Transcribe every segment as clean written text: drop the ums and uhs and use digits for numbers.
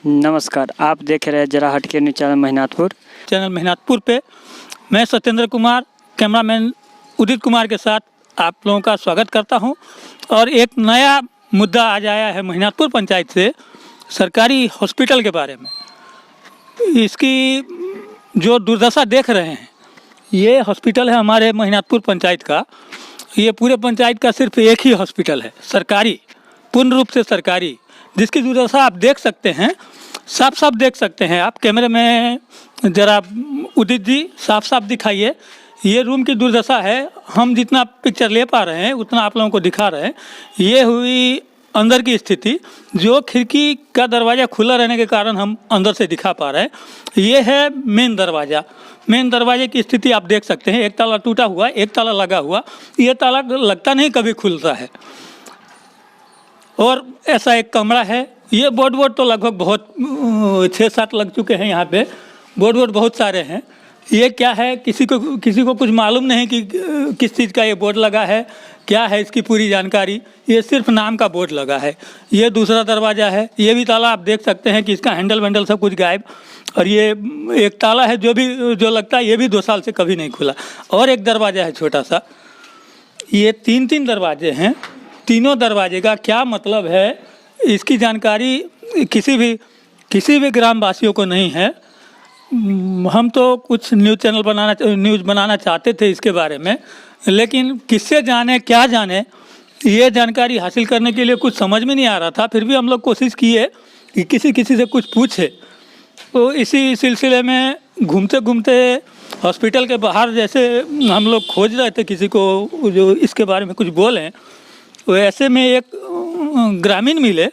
नमस्कार, आप देख रहे हैं जरा हटके न्यूज चैनल मेहनातपुर पे मैं सत्येंद्र कुमार कैमरामैन उदित कुमार के साथ आप लोगों का स्वागत करता हूं। और एक नया मुद्दा आज आया है मेहनातपुर पंचायत से सरकारी हॉस्पिटल के बारे में। इसकी जो दुर्दशा देख रहे हैं, ये हॉस्पिटल है हमारे मेहनातपुर पंचायत का। ये पूरे पंचायत का सिर्फ एक ही हॉस्पिटल है सरकारी, पूर्ण रूप से सरकारी, जिसकी दुर्दशा आप देख सकते हैं, साफ साफ देख सकते हैं। आप कैमरे में ज़रा उदित जी साफ साफ दिखाइए। ये रूम की दुर्दशा है। हम जितना पिक्चर ले पा रहे हैं उतना आप लोगों को दिखा रहे हैं। ये हुई अंदर की स्थिति, जो खिड़की का दरवाज़ा खुला रहने के कारण हम अंदर से दिखा पा रहे हैं। ये है मेन दरवाज़ा। मेन दरवाजे की स्थिति आप देख सकते हैं। एक ताला टूटा हुआ, एक ताला लगा हुआ। ये ताला लगता नहीं कभी खुलता है। और ऐसा एक कमरा है। ये बोर्ड तो लगभग बहुत 6-7 लग चुके हैं। यहाँ पे बोर्ड बहुत सारे हैं। ये क्या है, किसी को कुछ मालूम नहीं कि किस चीज़ का ये बोर्ड लगा है, क्या है इसकी पूरी जानकारी। ये सिर्फ नाम का बोर्ड लगा है। ये दूसरा दरवाज़ा है। ये भी ताला आप देख सकते हैं कि इसका हैंडल वैंडल सब कुछ गायब। और ये एक ताला है जो लगता है ये भी 2 साल से कभी नहीं खुला। और एक दरवाज़ा है छोटा सा। ये 3 दरवाजे हैं। तीनों दरवाजे का क्या मतलब है, इसकी जानकारी किसी भी ग्रामवासियों को नहीं है। हम तो कुछ न्यूज़ बनाना चाहते थे इसके बारे में, लेकिन किससे जाने क्या जाने, ये जानकारी हासिल करने के लिए कुछ समझ में नहीं आ रहा था। फिर भी हम लोग कोशिश किए कि किसी से कुछ पूछे। तो इसी सिलसिले में घूमते घूमते हॉस्पिटल के बाहर जैसे हम लोग खोज रहे थे किसी को जो इसके बारे में कुछ बोलें। तो ऐसे में एक ग्रामीण मिले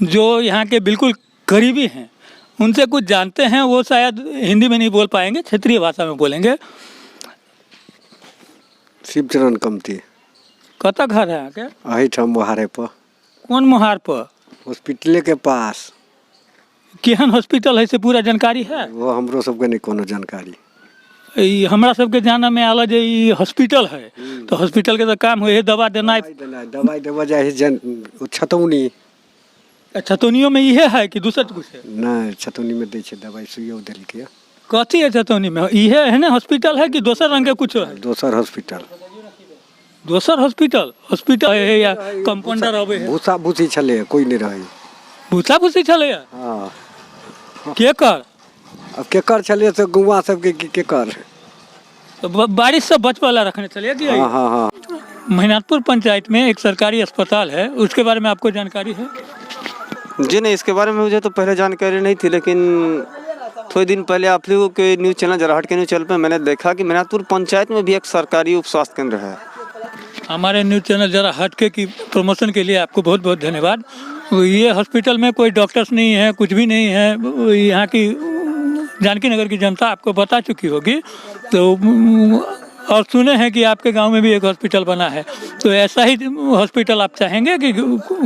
जो यहाँ के बिल्कुल करीबी हैं। उनसे कुछ जानते हैं। वो शायद हिंदी में नहीं बोल पाएंगे, क्षेत्रीय भाषा में बोलेंगे। शिवचरण कमती कतक घर है यहाँ के? अहिठम मोहारे पर। कौन मोहार पर? हॉस्पिटले के पास। केहन हॉस्पिटल है से पूरा जानकारी है? वो हमरो सबके नहीं कोनो जानकारी। हमरा सबके जाना में आला जे हॉस्पिटल है, तो हॉस्पिटल के तो काम हुए दवा देना। दवाई देवा जाए छतौनी। छतौनियों में ये है कि दूसरा कुछ है? नहीं, छतौनी में दे दवाई सुइया दिल के। कथी है छतौनी में? ये है ना हॉस्पिटल है कि दोसर रंग के कुछ है? दोसर हॉस्पिटल है या कंपाउंडर आवे है? भूसा भूसी छले, कोई नहीं रहे। भूसा भूसी छले? हाँ। केकर? अब केकर छले से गुआ सबके केकर। तो बारिश से बचवाला रखने चलिए कि? हाँ। मेहनातपुर पंचायत में एक सरकारी अस्पताल है, उसके बारे में आपको जानकारी है? जी नहीं, इसके बारे में मुझे तो पहले जानकारी नहीं थी, लेकिन थोड़े दिन पहले आप लोगों के न्यूज़ चैनल जरा हटके न्यूज़ चैनल पर मैंने देखा कि मेहनातपुर पंचायत में भी एक सरकारी उप स्वास्थ्य केंद्र है। हमारे न्यूज़ चैनल जरा हटके की प्रमोशन के लिए आपको बहुत बहुत धन्यवाद। ये हॉस्पिटल में कोई डॉक्टर्स नहीं है, कुछ भी नहीं है। यहाँ की जानकी नगर की जनता आपको बता चुकी होगी। तो और सुने हैं कि आपके गांव में भी एक हॉस्पिटल बना है। तो ऐसा ही हॉस्पिटल आप चाहेंगे कि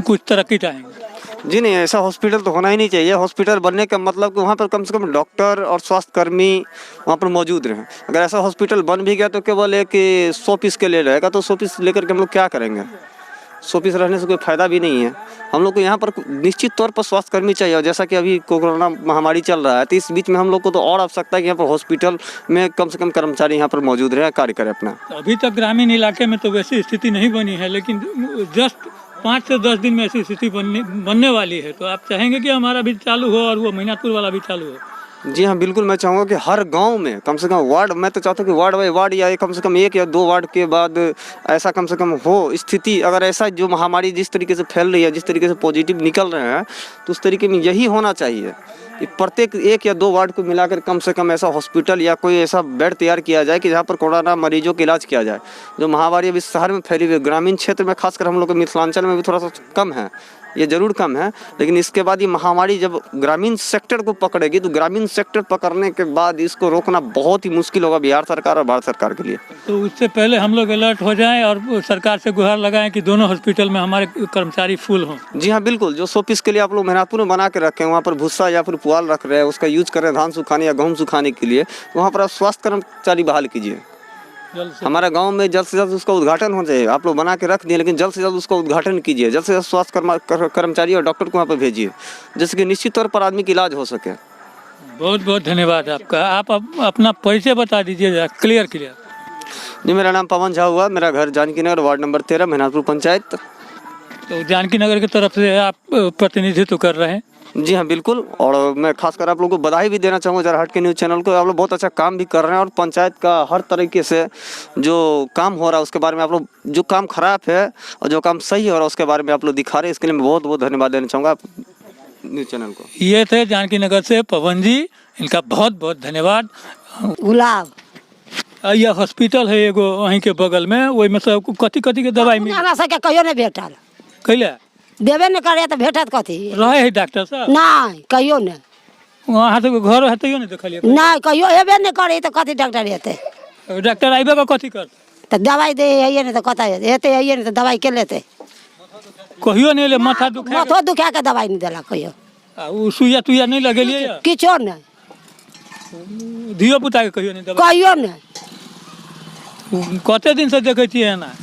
कुछ तरक्की चाहेंगे? जी नहीं, ऐसा हॉस्पिटल तो होना ही नहीं चाहिए। हॉस्पिटल बनने का मतलब कि वहाँ पर कम से कम डॉक्टर और स्वास्थ्य कर्मी वहाँ पर मौजूद रहें। अगर ऐसा हॉस्पिटल बन भी गया तो केवल एक 100 पीस के लिए रहेगा, तो 100 पीस लेकर के हम लोग क्या करेंगे? 100 पीस रहने से कोई फ़ायदा भी नहीं है। हम लोग को यहाँ पर निश्चित तौर पर स्वास्थ्य कर्मी चाहिए। और जैसा कि अभी कोरोना महामारी चल रहा है, तो इस बीच में हम लोग को तो और आवश्यकता है कि यहाँ पर हॉस्पिटल में कम से कम कर्मचारी यहाँ पर मौजूद रहे, कार्य करें अपना। अभी तक ग्रामीण इलाके में तो वैसी स्थिति नहीं बनी है, लेकिन जस्ट 5 से 10 दिन में ऐसी स्थिति बनने वाली है। तो आप चाहेंगे कि हमारा भी चालू हो और वो मेहनातपुर वाला भी चालू हो? जी हाँ, बिल्कुल। मैं चाहूँगा कि हर गांव में कम से कम वार्ड, मैं तो चाहता हूँ कि वार्ड बाई वार्ड या कम से कम 1 या 2 वार्ड के बाद ऐसा कम से कम हो स्थिति। अगर ऐसा जो महामारी जिस तरीके से फैल रही है, जिस तरीके से पॉजिटिव निकल रहे हैं, तो उस तरीके में यही होना चाहिए कि प्रत्येक 1 या 2 वार्ड को मिलाकर कम से कम ऐसा हॉस्पिटल या कोई ऐसा बेड तैयार किया जाए कि जहाँ पर कोरोना मरीजों का इलाज किया जाए। जो महामारी अभी शहर में फैली हुई है, ग्रामीण क्षेत्र में खासकर हम लोग के मिथिलांचल में भी थोड़ा सा कम है, ये ज़रूर कम है। लेकिन इसके बाद ये महामारी जब ग्रामीण सेक्टर को पकड़ेगी, तो ग्रामीण सेक्टर पकड़ने के बाद इसको रोकना बहुत ही मुश्किल होगा बिहार सरकार और भारत सरकार के लिए। तो उससे पहले हम लोग अलर्ट हो जाएं और सरकार से गुहार लगाएं कि दोनों हॉस्पिटल में हमारे कर्मचारी फुल हों। जी हाँ, बिल्कुल। जो 100 पीस के लिए आप लोग मेहनातपुर में बना के रखें, वहाँ पर भूसा या फिर पुआल रख रहे हैं, उसका यूज करें धान सुखाने या गेहूँ सुखाने के लिए, वहाँ पर आप स्वास्थ्य कर्मचारी बहाल कीजिए। हमारा गांव में जल्द से जल्द उसका उद्घाटन हो जाए। आप लोग बना के रख दिए, लेकिन जल्द से जल्द उसका उद्घाटन कीजिए। जल्द से जल्द स्वास्थ्य कर्मचारी और डॉक्टर को वहाँ पर भेजिए, जिससे कि निश्चित तौर पर आदमी का इलाज हो सके। बहुत बहुत धन्यवाद आपका। आप अपना परिचय बता दीजिए क्लियर। जी, मेरा नाम पवन झा हुआ, मेरा घर जानकी नगर, वार्ड नंबर 13, मेहनातपुर पंचायत। तो जानकी नगर की तरफ से आप प्रतिनिधित्व कर रहे हैं? जी हाँ, बिल्कुल। और मैं खासकर आप लोगों को बधाई भी देना चाहूँगा जरा हट के न्यूज़ चैनल को। आप लोग बहुत अच्छा काम भी कर रहे हैं और पंचायत का हर तरीके से जो काम हो रहा है उसके बारे में आप लोग, जो काम खराब है और जो काम सही हो रहा है उसके बारे में आप लोग दिखा रहे हैं। इसके लिए मैं बहुत बहुत धन्यवाद देना चाहूँगा आप न्यूज़ चैनल को। ये थे जानकी नगर से पवन जी, इनका बहुत बहुत धन्यवाद। गुलाब यह हॉस्पिटल है एगो वहीं के बगल में, वही में सब कथी कथी के दवाई मिल हमरा सबके कहियो नहीं भेटल, कैले देबे नहीं करे तो भेटत कथी? रहे है डॉक्टर साहब? नहीं कहियो नहीं, वहाँ से घर है तैयो नहीं देखलिए? नहीं कहियो एबे नहीं करे तो कथी डॉक्टर हेते? डॉक्टर आइबे का कथी कर? तो दवाई दे है नहीं तो कथा हेते है नहीं तो दवाई के लेते? कहियो नहीं ले माथा दुखा माथो दुखा के दवाई नहीं देला कहियो, उ सुइया तुइया नहीं लगेलिए या किछो नहीं, धियो पुता के कहियो नहीं दवाई? कहियो नहीं। कते दिन से देखे छिए ना?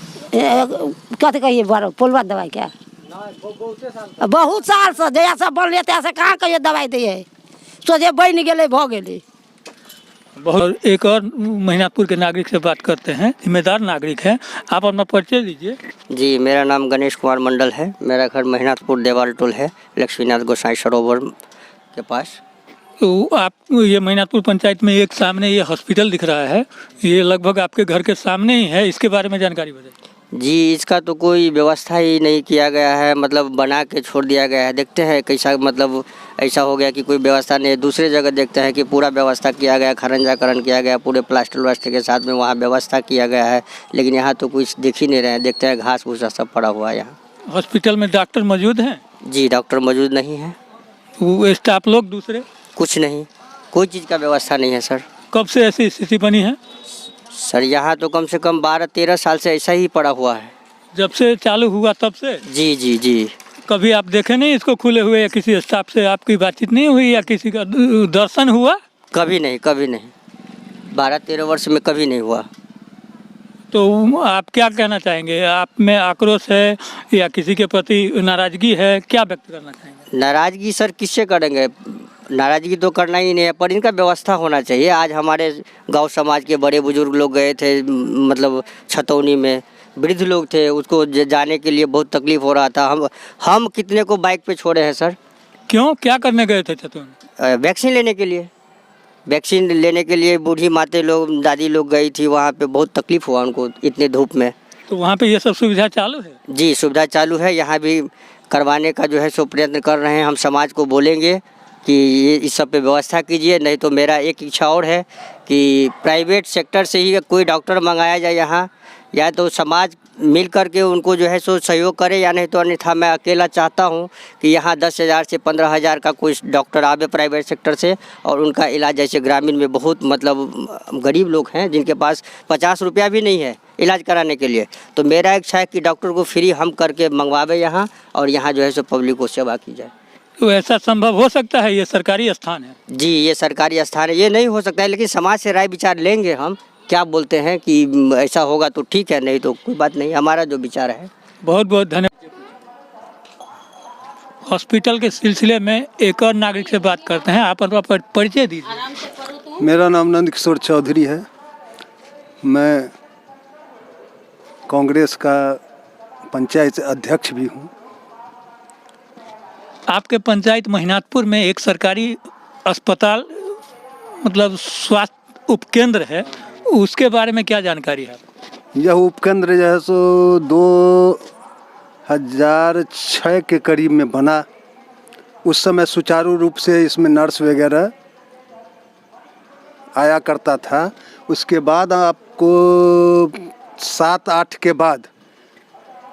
कथी कहिए बड़ पुलवा दवाई क्या बहुत साल से जया सब बनले तैया से कहाँ कहियो दवाई दिए, सोचे बन गेले भ गेले। बहुत एक और महिनाथपुर के नागरिक से बात करते हैं, जिम्मेदार नागरिक हैं। आप अपना परिचय दीजिए। जी, मेरा नाम गणेश कुमार मंडल है। मेरा घर महिनाथपुर देवाल टोल है, लक्ष्मीनाथ गोसाई सरोवर के पास। तो आप ये महिनाथपुर पंचायत में एक सामने ये हॉस्पिटल दिख रहा है, ये लगभग आपके घर के सामने ही है, इसके बारे में जानकारी बताइए। जी, इसका तो कोई व्यवस्था ही नहीं किया गया है, मतलब बना के छोड़ दिया गया है। देखते हैं कैसा, मतलब ऐसा हो गया कि कोई व्यवस्था नहीं। दूसरे जगह देखते हैं कि पूरा व्यवस्था किया गया, खरंजाकरण किया गया, पूरे प्लास्टर व्लास्टर के साथ में वहाँ व्यवस्था किया गया है, लेकिन यहाँ तो कुछ दिख ही नहीं रहे हैं। देखते हैं घास भूसा सब पड़ा हुआ है यहाँ। हॉस्पिटल में डॉक्टर मौजूद हैं? जी, डॉक्टर मौजूद नहीं है। वो स्टाफ लोग दूसरे? कुछ नहीं, कोई चीज़ का व्यवस्था नहीं है सर। कब से ऐसी स्थिति बनी है? सर यहाँ तो कम से कम 12-13 साल से ऐसा ही पड़ा हुआ है। जब से चालू हुआ तब से? जी जी जी। कभी आप देखे नहीं इसको खुले हुए, या किसी स्टाफ से आपकी बातचीत नहीं हुई, या किसी का दर्शन हुआ? कभी नहीं, कभी नहीं, 12-13 वर्ष में कभी नहीं हुआ। तो आप क्या कहना चाहेंगे? आप में आक्रोश है या किसी के प्रति नाराजगी है, क्या व्यक्त करना चाहेंगे? नाराजगी सर किससे करेंगे? नाराजगी तो करना ही नहीं है, पर इनका व्यवस्था होना चाहिए। आज हमारे गांव समाज के बड़े बुजुर्ग लोग गए थे, मतलब छतौनी में वृद्ध लोग थे, उसको जाने के लिए बहुत तकलीफ हो रहा था। हम कितने को बाइक पे छोड़े हैं सर। क्यों, क्या करने गए थे छतौनी? वैक्सीन लेने के लिए। वैक्सीन लेने के लिए बूढ़ी माते लोग, दादी लोग गई थी वहाँ पे, बहुत तकलीफ हुआ उनको इतने धूप में। तो वहाँ पे ये सब सुविधा चालू है? जी, सुविधा चालू है, यहाँ भी करवाने का जो है सो प्रयत्न कर रहे हैं। हम समाज को बोलेंगे कि ये इस सब पे व्यवस्था कीजिए। नहीं तो मेरा एक इच्छा और है कि प्राइवेट सेक्टर से ही कोई डॉक्टर मंगाया जाए यहाँ, या तो समाज मिल कर के उनको जो है सो सहयोग करे, या नहीं तो अन्यथा मैं अकेला चाहता हूँ कि यहाँ 10,000 से 15,000 का कोई डॉक्टर आवे प्राइवेट सेक्टर से, और उनका इलाज, जैसे ग्रामीण में बहुत मतलब गरीब लोग हैं जिनके पास 50 रुपया भी नहीं है इलाज कराने के लिए। तो मेरा इच्छा है कि डॉक्टर को फ्री हम करके मंगवावे यहाँ, और यहाँ जो है सो पब्लिक को सेवा की जाए। तो ऐसा संभव हो सकता है? ये सरकारी स्थान है। जी, ये सरकारी स्थान है, ये नहीं हो सकता है, लेकिन समाज से राय विचार लेंगे हम। क्या बोलते हैं कि ऐसा होगा तो ठीक है, नहीं तो कोई बात नहीं, हमारा जो विचार है। बहुत बहुत धन्यवाद। हॉस्पिटल के सिलसिले में एक और नागरिक से बात करते हैं, आप अपना परिचय दीजिए। मेरा नाम नंद किशोर चौधरी है। मैं कांग्रेस का पंचायत अध्यक्ष भी हूँ। आपके पंचायत महिनाथपुर में एक सरकारी अस्पताल, मतलब स्वास्थ्य उपकेंद्र है, उसके बारे में क्या जानकारी है? यह उपकेंद्र जो है सो 2006 के करीब में बना। उस समय सुचारू रूप से इसमें नर्स वगैरह आया करता था। उसके बाद आपको 7-8 के बाद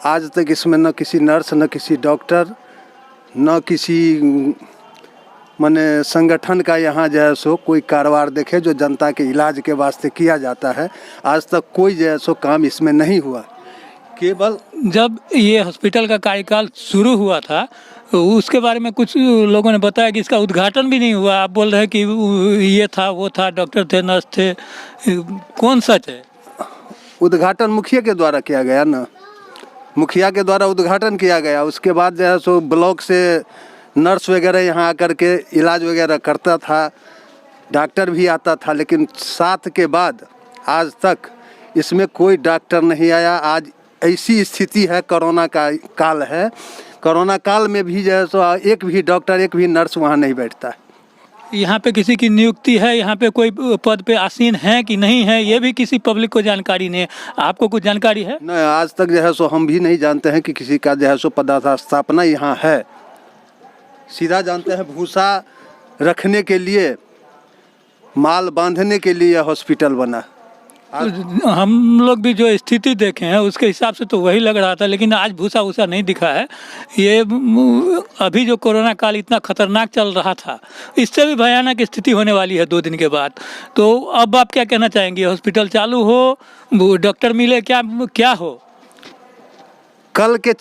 आज तक इसमें न किसी नर्स, न किसी डॉक्टर, न किसी माने संगठन का यहाँ जो है सो कोई कारोबार देखे जो जनता के इलाज के वास्ते किया जाता है। आज तक कोई जो है सो काम इसमें नहीं हुआ। केवल जब ये हॉस्पिटल का कार्यकाल शुरू हुआ था, उसके बारे में कुछ लोगों ने बताया कि इसका उद्घाटन भी नहीं हुआ। आप बोल रहे हैं कि ये था, वो था, डॉक्टर थे, नर्स थे, कौन सच है? उद्घाटन मुखिया के द्वारा किया गया ना, मुखिया के द्वारा उद्घाटन किया गया। उसके बाद जो है सो ब्लॉक से नर्स वगैरह यहाँ आकर के इलाज वगैरह करता था, डॉक्टर भी आता था, लेकिन 7 के बाद आज तक इसमें कोई डॉक्टर नहीं आया। आज ऐसी स्थिति है, कोरोना का काल है, कोरोना काल में भी जो है सो एक भी डॉक्टर एक भी नर्स वहाँ नहीं बैठता है। यहाँ पे किसी की नियुक्ति है, यहाँ पे कोई पद पे आसीन है कि नहीं है, ये भी किसी पब्लिक को जानकारी नहीं है। आपको कुछ जानकारी है? नहीं, आज तक जो है सो हम भी नहीं जानते हैं कि किसी का जो है सो पदस्थापना यहाँ है। सीधा जानते हैं भूसा रखने के लिए, माल बांधने के लिए हॉस्पिटल बना। हम लोग भी जो स्थिति देखे हैं उसके हिसाब से तो वही लग रहा था, लेकिन आज भूसा वूसा नहीं दिखा है। ये अभी जो कोरोना काल इतना खतरनाक चल रहा था, इससे भी भयानक स्थिति होने वाली है 2 दिन के बाद। तो अब आप क्या कहना चाहेंगे? हॉस्पिटल चालू हो, डॉक्टर मिले, क्या हो? कल के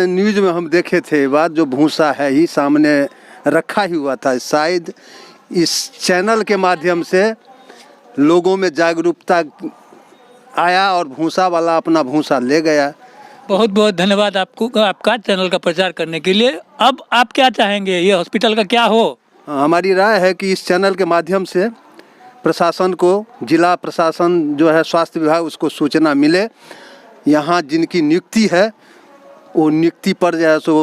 न्यूज़ में हम देखे थे बात, जो भूसा है ही सामने रखा ही हुआ था। शायद इस चैनल के माध्यम से लोगों में जागरूकता आया और भूसा वाला अपना भूसा ले गया। बहुत बहुत धन्यवाद आपको, आपका चैनल का प्रचार करने के लिए। अब आप क्या चाहेंगे, ये हॉस्पिटल का क्या हो? हमारी राय है कि इस चैनल के माध्यम से प्रशासन को, जिला प्रशासन जो है स्वास्थ्य विभाग, उसको सूचना मिले। यहाँ जिनकी नियुक्ति है वो नियुक्ति पर जो है सो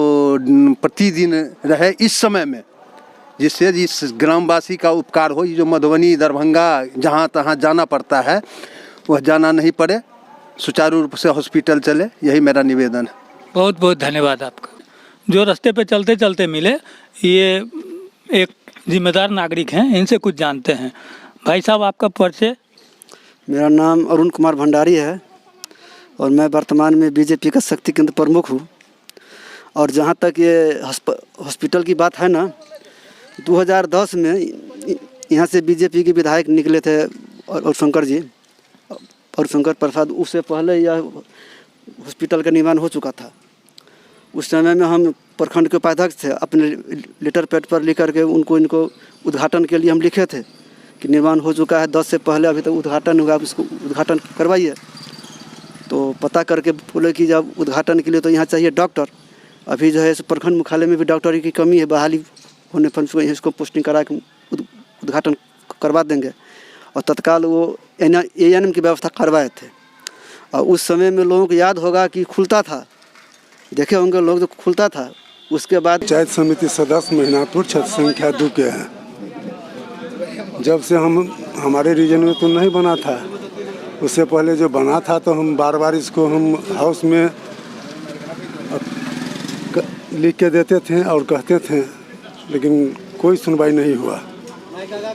प्रतिदिन रहे इस समय में, जिससे इस ग्रामवासी का उपकार हो। ये जो मधुबनी, दरभंगा, जहाँ तहाँ जाना पड़ता है वह जाना नहीं पड़े, सुचारू रूप से हॉस्पिटल चले, यही मेरा निवेदन है। बहुत बहुत धन्यवाद आपका। जो रास्ते पे चलते चलते मिले, ये एक जिम्मेदार नागरिक हैं, इनसे कुछ जानते हैं। भाई साहब, आपका परिचय? मेरा नाम अरुण कुमार भंडारी है और मैं वर्तमान में बीजेपी का शक्ति केंद्र प्रमुख हूँ। और जहाँ तक ये हॉस्पिटल की बात है ना, 2010 में यहाँ से बीजेपी के विधायक निकले थे और शंकर जी और शंकर प्रसाद। उससे पहले यह हॉस्पिटल का निर्माण हो चुका था। उस समय में हम प्रखंड के उपाध्यक्ष थे, अपने लेटर पैड पर लिख करके इनको उद्घाटन के लिए हम लिखे थे कि निर्माण हो चुका है, 10 से पहले अभी तक उद्घाटन हुआ, इसको उद्घाटन करवाइए। तो पता करके बोले कि जब उद्घाटन के लिए तो यहाँ चाहिए डॉक्टर। अभी जो है प्रखंड मुख्यालय में भी डॉक्टर की कमी है, बहाली होने पर इसको पोस्टिंग करा के उद्घाटन करवा देंगे। और तत्काल वो ANM की व्यवस्था करवाए थे। और उस समय में लोगों को याद होगा कि खुलता था, देखे होंगे लोग, जो खुलता था। उसके बाद पंचायत समिति सदस्य मेहनातपुर क्षेत्र संख्या 2 के हैं। जब से हमारे रीजन में तो नहीं बना था, उससे पहले जो बना था तो हम बार इसको हम हाउस में लिख के देते थे और कहते थे, लेकिन कोई सुनवाई नहीं हुआ।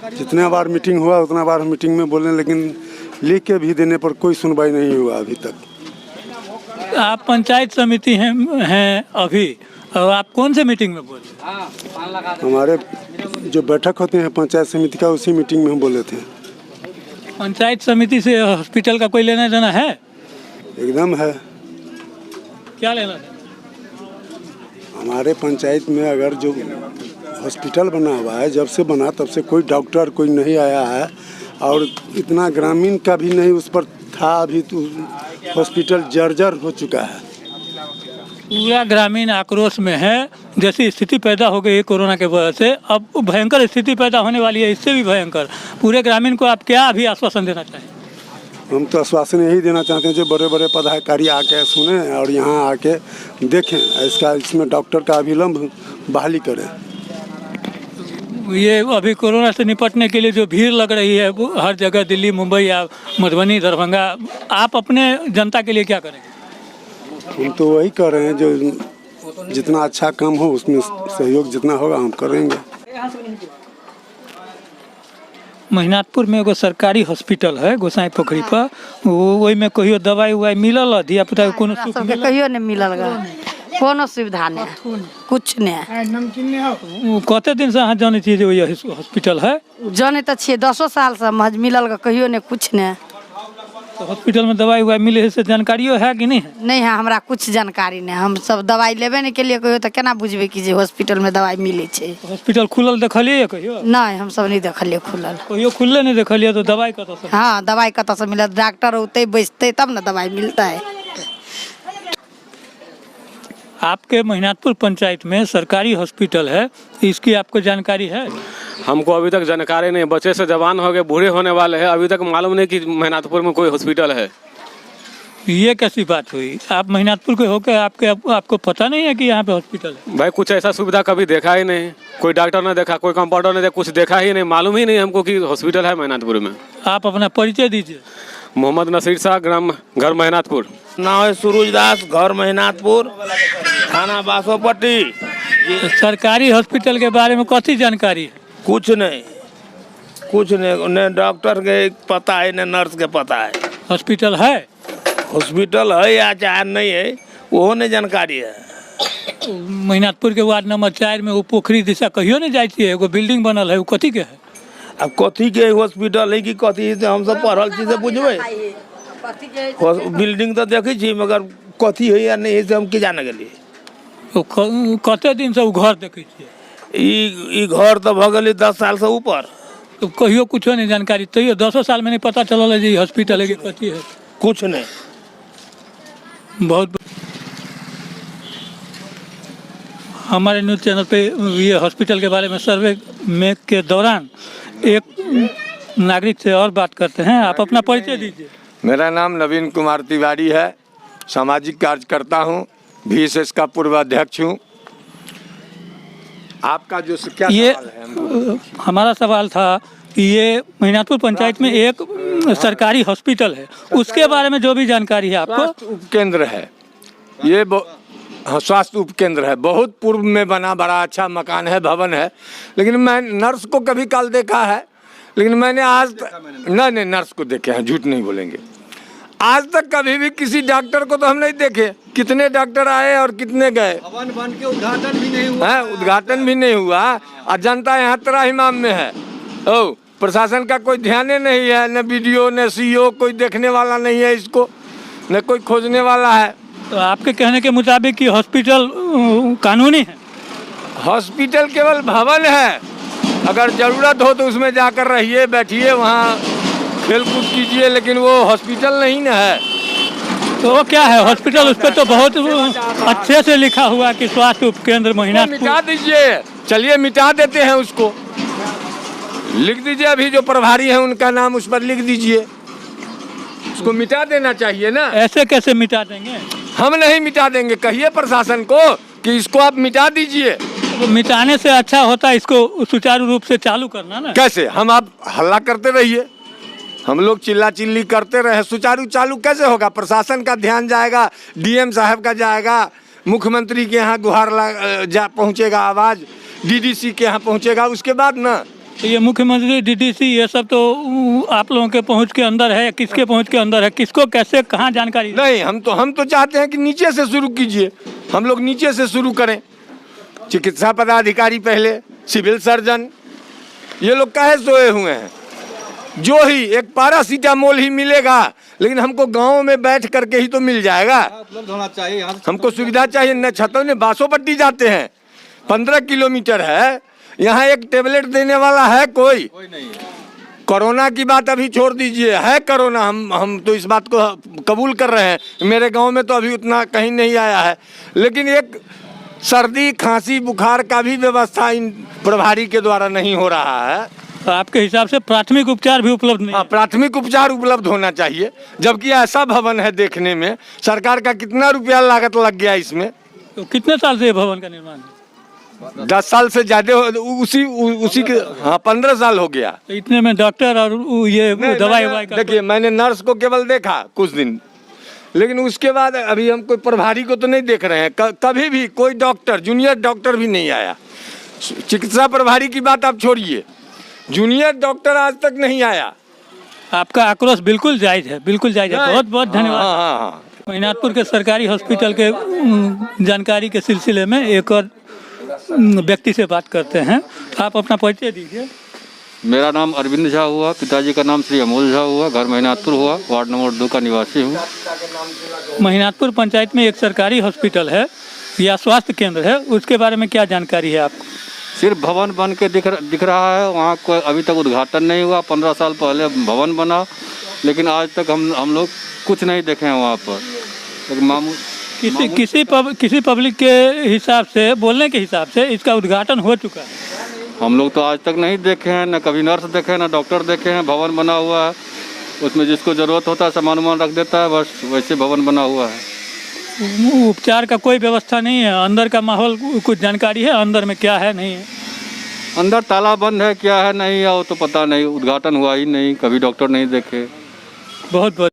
जितने बार मीटिंग हुआ उतना बार हम मीटिंग में बोले, लेकिन लिख के भी देने पर कोई सुनवाई नहीं हुआ अभी तक। आप पंचायत समिति हैं अभी, और आप कौन से मीटिंग में बोले? हमारे जो बैठक होते हैं पंचायत समिति का, उसी मीटिंग में हम बोले थे। पंचायत समिति से हॉस्पिटल का कोई लेना देना है? एकदम है। क्या लेना है? हमारे पंचायत में अगर जो हॉस्पिटल बना हुआ है, जब से बना तब से कोई डॉक्टर कोई नहीं आया है, और इतना ग्रामीण का भी नहीं उस पर था। अभी तो हॉस्पिटल जर्जर हो चुका है। पूरा ग्रामीण आक्रोश में है। जैसी स्थिति पैदा हो गई है कोरोना के वजह से, अब भयंकर स्थिति पैदा होने वाली है, इससे भी भयंकर। पूरे ग्रामीण को आप क्या अभी आश्वासन देना चाहें? हम तो आश्वासन यही देना चाहते हैं जो बड़े बड़े पदाधिकारी आके सुने और यहाँ आके देखें, इसमें डॉक्टर का अविलंब बहाली करें। ये अभी कोरोना से निपटने के लिए जो भीड़ लग रही है वो हर जगह, दिल्ली, मुंबई या मधुबनी, दरभंगा, आप अपने जनता के लिए क्या करेंगे? हम तो वही कर रहे हैं, जो जितना अच्छा काम हो उसमें सहयोग जितना होगा हम करेंगे। मेहनातपुर में एगो सरकारी हॉस्पिटल है गोसाई पोखरी पर, वही में कहियो दवाई उवाई मिलल, धिया पुता को कहियो नहीं मिलल, कोनो सुविधा नहीं, कुछ नहीं। कते दिन से अहाँ जाने छियै जे हॉस्पिटल है? जाने तो छे 10 साल से, मिलल कहियो नहीं, कुछ नहीं। तो हॉस्पिटल में दवाई उवाई मिले है से जानकारियों है कि नहीं है? नहीं है, हमरा कुछ जानकारी नहीं। हम सब दवाई लेबे नहीं के लिए कहियो तो केना बुझबे कि जे हॉस्पिटल में दवाई मिले छे। हॉस्पिटल खुलल देखलिए कहियो? नहीं, हम सब नहीं देखलिए खुलल। कहियो खुलले नहीं देखलिए तो दवाई कतऽ से? हाँ, दवाई कतऽ से मिलत? डॉक्टर होते बैठते तब ना दवाई मिलता है। आपके महिनाथपुर पंचायत में सरकारी हॉस्पिटल है, इसकी आपको जानकारी है? हमको अभी तक जानकारी नहीं। बच्चे से जवान हो गए, बूढ़े होने वाले हैं, अभी तक मालूम नहीं कि महिनाथपुर में कोई हॉस्पिटल है। ये कैसी बात हुई? आप महिनाथपुर के होकर आपको पता नहीं है कि यहाँ पे हॉस्पिटल है? भाई कुछ ऐसा सुविधा कभी देखा ही नहीं, कोई डॉक्टर ने देखा, कोई कंपाउंडर ने देखा, कुछ देखा ही नहीं, मालूम ही नहीं हमको कि हॉस्पिटल है महिनाथपुर में। आप अपना परिचय दीजिए। मोहम्मद नसीर शाह, ग्राम घर महिनाथपुर। नाम है सूरज दास, घर महिनाथपुर, थाना बासोपट्टी। सरकारी हॉस्पिटल के बारे में कथी जानकारी है? कुछ नहीं, न डॉक्टर के पता है न नर्स के पता है। हॉस्पिटल है? हॉस्पिटल है या चाहे नहीं है वो नहीं जानकारी है। महिनाथपुर के वार्ड नंबर 4 में वो पोखरी दिशा कहियो नहीं जाती है, एगो बिल्डिंग बनल है, वो कथी के है? अब कथी के हॉस्पिटल है कि कथी से हम सब पढ़ल चीज से बुझबे। बिल्डिंग तो देखे छी मगर कथी है या नहीं है से हम की जाने गेलिए। कते दिन से वो घर देखे छियै? ई घर तो भ गेलै 10 साल से ऊपर। तो कहियो कुछो नहीं जानकारी? तैयो 10 साल में नहीं पता चलल है जी हॉस्पिटल है कि कथी है? कुछ नहीं। बहुत हमारे न्यूज़ चैनल पे ये हॉस्पिटल के बारे में सर्वे में के दौरान एक नागरिक से और बात करते हैं। आप अपना परिचय दीजिए। मेरा नाम नवीन कुमार तिवारी है, सामाजिक कार्यकर्ता हूँ, VSS का पूर्व अध्यक्ष हूँ। आपका जो क्या ये सवाल है? हमारा सवाल था कि ये महिनाथपुर पंचायत में एक सरकारी हॉस्पिटल है, उसके बारे में जो भी जानकारी है आपको? स्वास्थ्य उपकेंद्र है ये, हाँ स्वास्थ्य उपकेंद्र है, बहुत पूर्व में बना, बड़ा अच्छा मकान है, भवन है। लेकिन मैं नर्स को कभी काल देखा है, लेकिन मैंने आज नहीं नर्स को देखे हैं, झूठ नहीं बोलेंगे। आज तक कभी भी किसी डॉक्टर को तो हम नहीं देखे। कितने डॉक्टर आए और कितने गए, भवन बन के उद्घाटन भी नहीं हुआ है, उद्घाटन भी नहीं हुआ। और जनता यहाँ त्राहिमाम में है। ओ प्रशासन का कोई ध्यान नहीं है, न BDO न CO, कोई देखने वाला नहीं है इसको, न कोई खोजने वाला है। तो आपके कहने के मुताबिक कि हॉस्पिटल कानूनी है? हॉस्पिटल केवल भवन है, अगर ज़रूरत हो तो उसमें जाकर रहिए, बैठिए, वहाँ खेल कूद कीजिए, लेकिन वो हॉस्पिटल नहीं न है। तो वो क्या है हॉस्पिटल? उस पर तो बहुत अच्छे से लिखा हुआ कि स्वास्थ्य उपकेंद्र महिनाथपुर। मिटा दीजिए, चलिए मिटा देते हैं उसको, लिख दीजिए। अभी जो प्रभारी हैं उनका नाम उस पर लिख दीजिए, उसको मिटा देना चाहिए ना। ऐसे कैसे मिटा देंगे? हम नहीं मिटा देंगे, कहिए प्रशासन को कि इसको आप मिटा दीजिए। तो मिटाने से अच्छा होता है इसको सुचारू रूप से चालू करना ना। कैसे? हम आप हल्ला करते रहिए, हम लोग चिल्ला चिल्ली करते रहे, सुचारू चालू कैसे होगा? प्रशासन का ध्यान जाएगा, DM साहब का जाएगा, मुख्यमंत्री के यहाँ गुहार पहुँचेगा आवाज़, DDC के यहाँ पहुँचेगा, उसके बाद ना। तो ये मुख्यमंत्री DDC ये सब तो आप लोगों के पहुँच के अंदर है, किसके पहुँच के अंदर है? किसको कैसे कहाँ जानकारी? नहीं, हम तो चाहते हैं कि नीचे से शुरू कीजिए, हम लोग नीचे से शुरू करें। चिकित्सा पदाधिकारी पहले, सिविल सर्जन, ये लोग काहे सोए हुए हैं? जो ही एक पैरासीटामोल ही मिलेगा, लेकिन हमको गाँव में बैठ करके ही तो मिल जाएगा। उपलब्ध होना चाहिए, हमको सुविधा चाहिए। न छतों ने बासोपट्टी जाते हैं, 15 किलोमीटर है, यहाँ एक टेबलेट देने वाला है कोई नहीं। कोरोना की बात अभी छोड़ दीजिए, है कोरोना, हम तो इस बात को कबूल कर रहे हैं। मेरे गांव में तो अभी उतना कहीं नहीं आया है, लेकिन एक सर्दी खांसी बुखार का भी व्यवस्था इन प्रभारी के द्वारा नहीं हो रहा है। तो आपके हिसाब से प्राथमिक उपचार भी उपलब्ध नहीं? हाँ, प्राथमिक उपचार उपलब्ध होना चाहिए, जबकि ऐसा भवन है देखने में। सरकार का कितना रुपया लागत लग गया इसमें? तो कितने साल से ये भवन का निर्माण है? 10 साल से ज्यादा, उसी के, हाँ 15 साल हो गया। तो इतने में डॉक्टर और ये दवाई ववाई का? देखिए, मैंने नर्स को केवल देखा कुछ दिन, लेकिन उसके बाद अभी हम कोई प्रभारी को तो नहीं देख रहे हैं। कभी भी कोई डॉक्टर, जूनियर डॉक्टर भी नहीं आया। चिकित्सा प्रभारी की बात आप छोड़िए, जूनियर डॉक्टर आज तक नहीं आया। आपका आक्रोश बिल्कुल जायज है, बिल्कुल जायज है। बहुत बहुत धन्यवाद। हाँ। महिनाथपुर के सरकारी हॉस्पिटल के जानकारी के सिलसिले में एक और व्यक्ति से बात करते हैं। आप अपना परिचय दीजिए। मेरा नाम अरविंद झा हुआ, पिताजी का नाम श्री अमोल झा हुआ, घर महिनाथपुर हुआ, वार्ड नंबर 2 का निवासी हूँ। महिनाथपुर पंचायत में एक सरकारी हॉस्पिटल है या स्वास्थ्य केंद्र है, उसके बारे में क्या जानकारी है आपको? सिर्फ भवन बन के दिख रहा है, वहाँ कोई अभी तक उद्घाटन नहीं हुआ। 15 साल पहले भवन बना, लेकिन आज तक हम लोग कुछ नहीं देखे हैं वहाँ पर। किसी पब्लिक के हिसाब से, बोलने के हिसाब से इसका उद्घाटन हो चुका है। हम लोग तो आज तक नहीं देखे हैं, न कभी नर्स देखे हैं, न डॉक्टर देखे हैं। भवन बना हुआ है, उसमें जिसको ज़रूरत होता है सामान वामान रख देता है, बस वैसे भवन बना हुआ है। उपचार का कोई व्यवस्था नहीं है। अंदर का माहौल कुछ जानकारी है, अंदर में क्या है नहीं है? अंदर ताला बंद है, क्या है नहीं है वो तो पता नहीं। उद्घाटन हुआ ही नहीं, कभी डॉक्टर नहीं देखे। बहुत बहुत